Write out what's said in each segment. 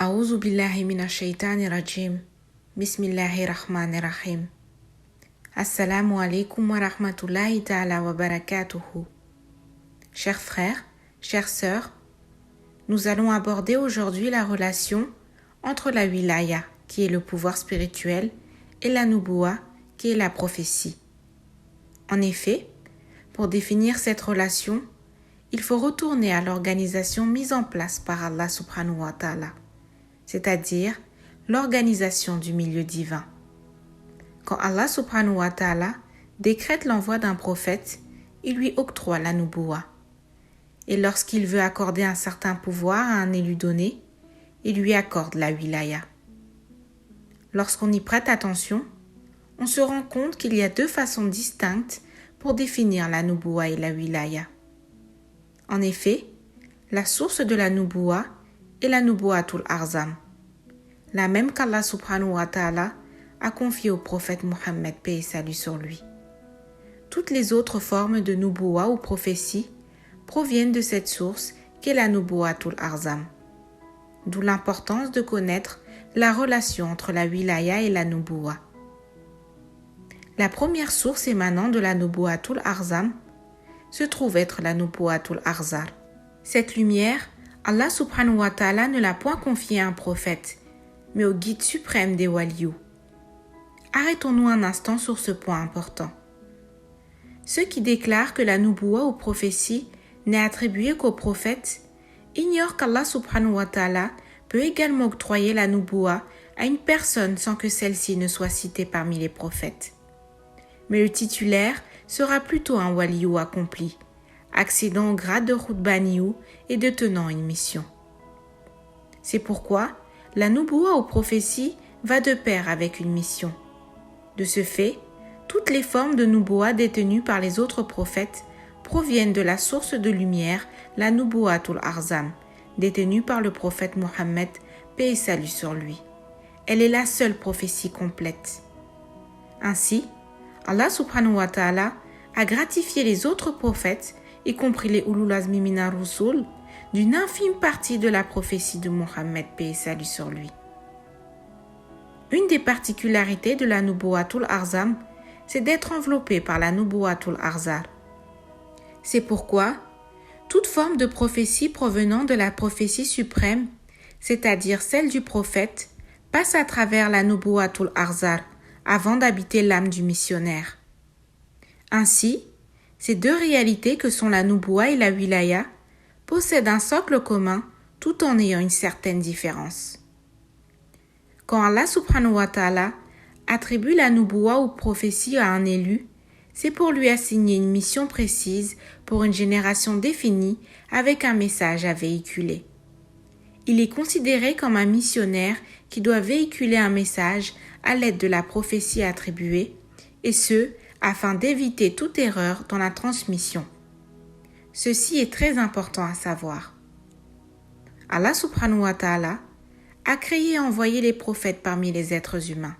أعوذ بالله من الشيطان الرجيم بسم الله الرحمن الرحيم Assalamu alaikum wa rahmatullahi ta'ala wa barakatuhu. Chers frères, chères sœurs, nous allons aborder aujourd'hui la relation entre la wilaya, qui est le pouvoir spirituel, et la nubuwa, qui est la prophétie. En effet, pour définir cette relation, il faut retourner à l'organisation mise en place par Allah subhanahu wa ta'ala, c'est-à-dire l'organisation du milieu divin. Quand Allah subhanahu wa ta'ala décrète l'envoi d'un prophète, il lui octroie la nubuwa. Et lorsqu'il veut accorder un certain pouvoir à un élu donné, il lui accorde la wilaya. Lorsqu'on y prête attention, on se rend compte qu'il y a deux façons distinctes pour définir la nubuwa et la wilaya. En effet, la source de la nubuwa est la nubuwatul arzam, la même qu'Allah subhanahu wa ta'ala a confié au prophète Mohammed, paix et salut sur lui. Toutes les autres formes de nubuwa ou prophétie proviennent de cette source qu'est la nubuwatul arzam. D'où l'importance de connaître la relation entre la wilaya et la nubuwa. La première source émanant de la nubuwatul arzam se trouve être la nubuwatul arzar. Cette lumière, Allah subhanahu wa ta'ala ne l'a point confiée à un prophète, mais au guide suprême des waliyous. Arrêtons-nous un instant sur ce point important. Ceux qui déclarent que la nubuwa ou prophétie n'est attribuée qu'aux prophètes ignorent qu'Allah subhanahu wa ta'ala peut également octroyer la nubuwa à une personne sans que celle-ci ne soit citée parmi les prophètes. Mais le titulaire sera plutôt un waliyou accompli, accédant au grade de khutbaniyou et de tenant une mission. C'est pourquoi la nubuwa ou prophétie va de pair avec une mission. De ce fait, toutes les formes de nubuwa détenues par les autres prophètes proviennent de la source de lumière, la nubuwatul arzam, détenue par le prophète Mohammed, paix et salut sur lui. Elle est la seule prophétie complète. Ainsi, Allah subhanahu wa ta'ala a gratifié les autres prophètes, y compris les ulul azmi minar rusul, d'une infime partie de la prophétie de Mohammed, paix et salut sur lui. Une des particularités de la nubuwatul arzam, c'est d'être enveloppée par la nubuwatul arzar. C'est pourquoi toute forme de prophétie provenant de la prophétie suprême, c'est-à-dire celle du prophète, passe à travers la nubuwatul arzar avant d'habiter l'âme du missionnaire. Ainsi, ces deux réalités que sont la nubuwa et la wilaya possèdent un socle commun tout en ayant une certaine différence. Quand Allah subhanahu wa ta'ala attribue la nubuwa ou prophétie à un élu, c'est pour lui assigner une mission précise pour une génération définie avec un message à véhiculer. Il est considéré comme un missionnaire qui doit véhiculer un message à l'aide de la prophétie attribuée, et ce, afin d'éviter toute erreur dans la transmission. Ceci est très important à savoir. Allah subhanahu wa ta'ala a créé et envoyé les prophètes parmi les êtres humains.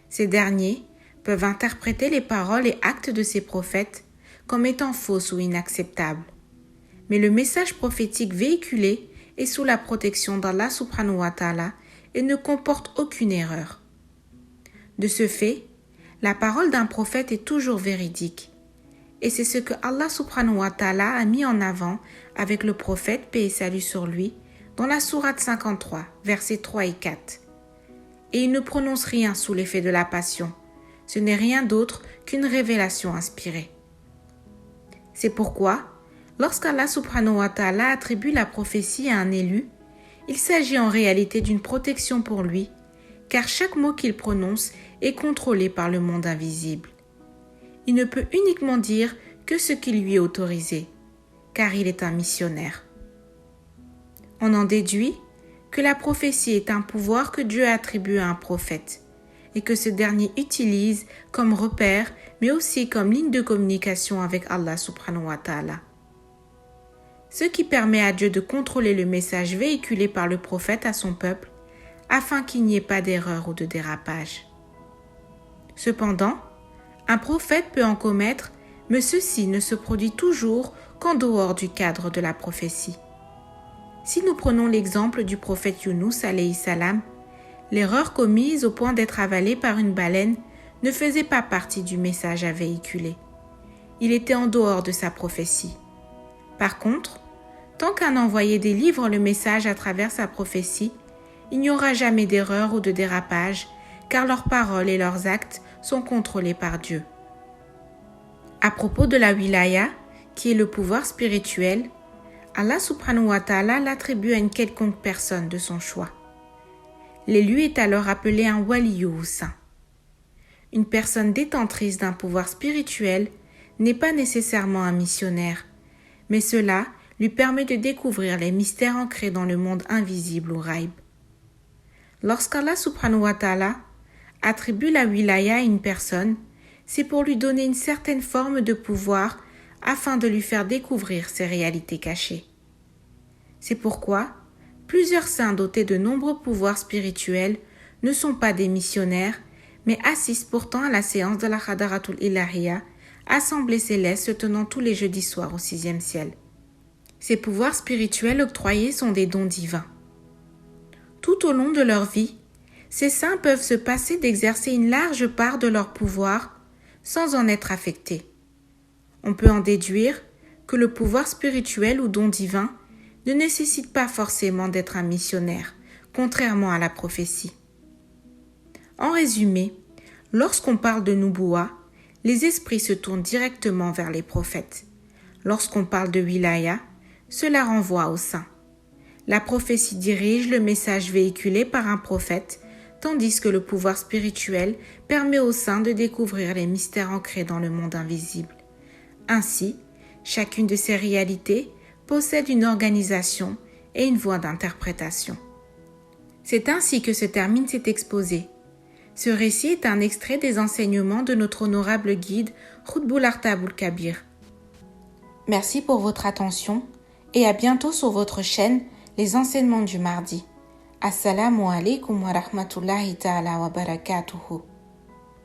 Ces derniers peuvent interpréter les paroles et actes de ces prophètes comme étant fausses ou inacceptables. Mais le message prophétique véhiculé est sous la protection d'Allah subhanahu wa ta'ala et ne comporte aucune erreur. De ce fait, la parole d'un prophète est toujours véridique. Et c'est ce que Allah subhanahu wa ta'ala a mis en avant avec le prophète, paix et salut sur lui, dans la sourate 53, versets 3 et 4. Et il ne prononce rien sous l'effet de la passion. Ce n'est rien d'autre qu'une révélation inspirée. C'est pourquoi, lorsqu'Allah subhanahu wa ta'ala attribue la prophétie à un élu, il s'agit en réalité d'une protection pour lui, car chaque mot qu'il prononce est contrôlé par le monde invisible. Il ne peut uniquement dire que ce qui lui est autorisé, car il est un missionnaire. On en déduit que la prophétie est un pouvoir que Dieu a attribué à un prophète et que ce dernier utilise comme repère mais aussi comme ligne de communication avec Allah subhanahu wa ta'ala. Ce qui permet à Dieu de contrôler le message véhiculé par le prophète à son peuple afin qu'il n'y ait pas d'erreur ou de dérapage. Cependant, un prophète peut en commettre, mais ceci ne se produit toujours qu'en dehors du cadre de la prophétie. Si nous prenons l'exemple du prophète Younous alayhi salam, l'erreur commise au point d'être avalé par une baleine ne faisait pas partie du message à véhiculer. Il était en dehors de sa prophétie. Par contre, tant qu'un envoyé délivre le message à travers sa prophétie, il n'y aura jamais d'erreur ou de dérapage, car leurs paroles et leurs actes sont contrôlés par Dieu. À propos de la wilaya, qui est le pouvoir spirituel, Allah subhanahu wa ta'ala l'attribue à une quelconque personne de son choix. L'élu est alors appelé un wali ou saint. Une personne détentrice d'un pouvoir spirituel n'est pas nécessairement un missionnaire, mais cela lui permet de découvrir les mystères ancrés dans le monde invisible ou ghaib. Lorsqu'Allah subhanahu wa ta'ala attribue la wilaya à une personne, c'est pour lui donner une certaine forme de pouvoir afin de lui faire découvrir ses réalités cachées. C'est pourquoi plusieurs saints dotés de nombreux pouvoirs spirituels ne sont pas des missionnaires, mais assistent pourtant à la séance de la Hadaratul Ilahiyya, assemblée céleste se tenant tous les jeudis soirs au 6e ciel. Ces pouvoirs spirituels octroyés sont des dons divins. Tout au long de leur vie, ces saints peuvent se passer d'exercer une large part de leur pouvoir sans en être affectés. On peut en déduire que le pouvoir spirituel ou don divin ne nécessite pas forcément d'être un missionnaire, contrairement à la prophétie. En résumé, lorsqu'on parle de Nubuwa, les esprits se tournent directement vers les prophètes. Lorsqu'on parle de wilaya, cela renvoie aux saints. La prophétie dirige le message véhiculé par un prophète, tandis que le pouvoir spirituel permet aux saints de découvrir les mystères ancrés dans le monde invisible. Ainsi, chacune de ces réalités possède une organisation et une voie d'interprétation. C'est ainsi que se termine cet exposé. Ce récit est un extrait des enseignements de notre honorable guide Khutbul Artabul Kabir. Merci pour votre attention et à bientôt sur votre chaîne Les enseignements du mardi. Assalamu alaikum wa rahmatullahi ta'ala wa barakatuhu.